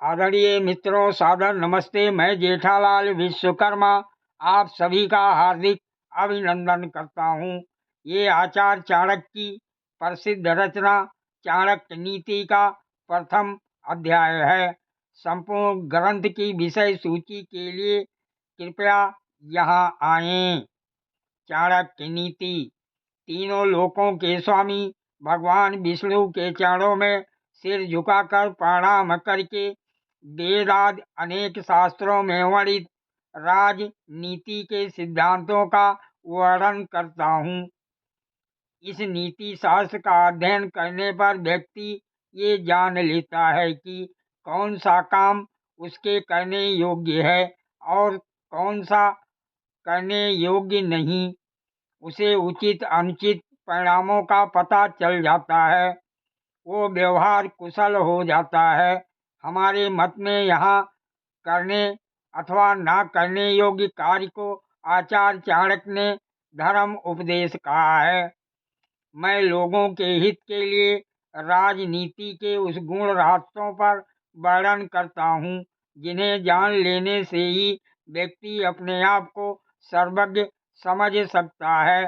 आदरणीय मित्रों, सादर नमस्ते। मैं जेठालाल विश्वकर्मा आप सभी का हार्दिक अभिनंदन करता हूँ। ये आचार्य चाणक्य की प्रसिद्ध रचना चाणक्य नीति का प्रथम अध्याय है। संपूर्ण ग्रंथ की विषय सूची के लिए कृपया यहाँ आएं। चाणक्य नीति। तीनों लोकों के स्वामी भगवान विष्णु के चरणों में सिर झुकाकर प्रणाम करके वेदादि अनेक शास्त्रों में वर्णित राजनीति के सिद्धांतों का वर्णन करता हूँ। इस नीति शास्त्र का अध्ययन करने पर व्यक्ति ये जान लेता है कि कौन सा काम उसके करने योग्य है और कौन सा करने योग्य नहीं। उसे उचित अनुचित परिणामों का पता चल जाता है। वो व्यवहार कुशल हो जाता है। हमारे मत में यहाँ करने अथवा ना करने योग्य कार्य को आचार्य चाणक्य ने धर्म उपदेश कहा है। मैं लोगों के हित के लिए राजनीति के उस गुण रास्तों पर वर्णन करता हूँ जिन्हें जान लेने से ही व्यक्ति अपने आप को सर्वज्ञ समझ सकता है।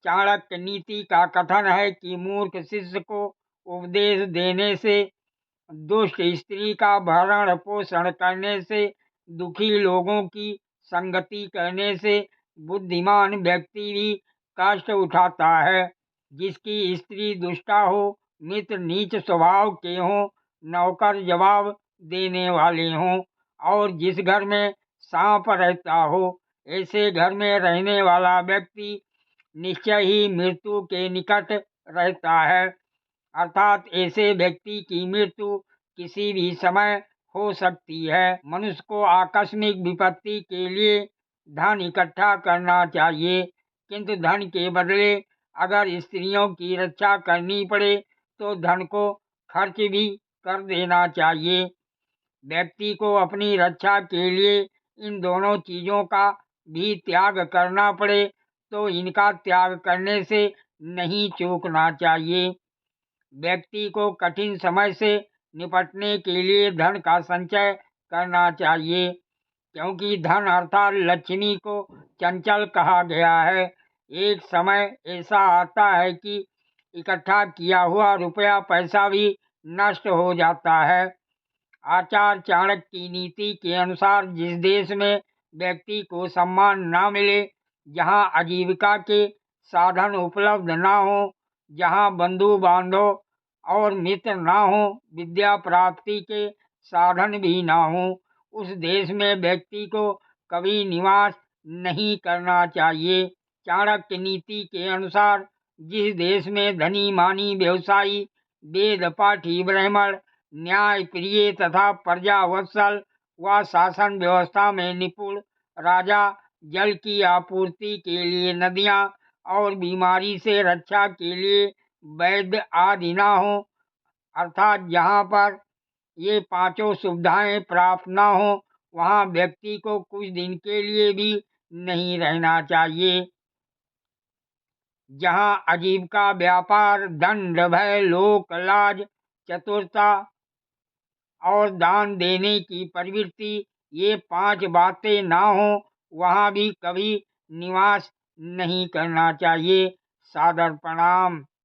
चाणक्य नीति का कथन है कि मूर्ख शिष्य को उपदेश देने से, दुष्ट स्त्री का भरण पोषण करने से, दुखी लोगों की संगति करने से बुद्धिमान व्यक्ति भी कष्ट उठाता है। जिसकी स्त्री दुष्टा हो, मित्र नीच स्वभाव के हों, नौकर जवाब देने वाले हों और जिस घर में सांप रहता हो, ऐसे घर में रहने वाला व्यक्ति निश्चय ही मृत्यु के निकट रहता है। अर्थात ऐसे व्यक्ति की मृत्यु किसी भी समय हो सकती है। मनुष्य को आकस्मिक विपत्ति के लिए धन इकट्ठा करना चाहिए, किंतु धन के बदले अगर स्त्रियों की रक्षा करनी पड़े तो धन को खर्च भी कर देना चाहिए। व्यक्ति को अपनी रक्षा के लिए इन दोनों चीज़ों का भी त्याग करना पड़े तो इनका त्याग करने से नहीं चूकना चाहिए। व्यक्ति को कठिन समय से निपटने के लिए धन का संचय करना चाहिए, क्योंकि धन अर्थात लक्ष्मी को चंचल कहा गया है। एक समय ऐसा आता है कि इकट्ठा किया हुआ रुपया पैसा भी नष्ट हो जाता है। आचार्य चाणक्य की नीति के अनुसार जिस देश में व्यक्ति को सम्मान ना मिले, जहाँ आजीविका के साधन उपलब्ध ना हो, जहाँ बंधु बांधव और मित्र ना हो, विद्या प्राप्ति के साधन भी ना हो, उस देश में व्यक्ति को कभी निवास नहीं करना चाहिए। चाणक्य नीति के अनुसार जिस देश में धनी मानी व्यवसायी, वेद पाठी ब्राह्मण, न्याय प्रिय तथा प्रजा वत्सल व शासन व्यवस्था में निपुण राजा, जल की आपूर्ति के लिए नदियाँ और बीमारी से रक्षा के लिए वैद्य आदि ना हो, अर्थात जहाँ पर ये पांचों सुविधाएं प्राप्त ना हो, वहाँ व्यक्ति को कुछ दिन के लिए भी नहीं रहना चाहिए। जहाँ आजीविका, व्यापार, दंड, भय, लोक लाज, चतुरता और दान देने की प्रवृत्ति, ये 5 बातें ना हो, वहाँ भी कभी निवास नहीं करना चाहिए। सादर प्रणाम।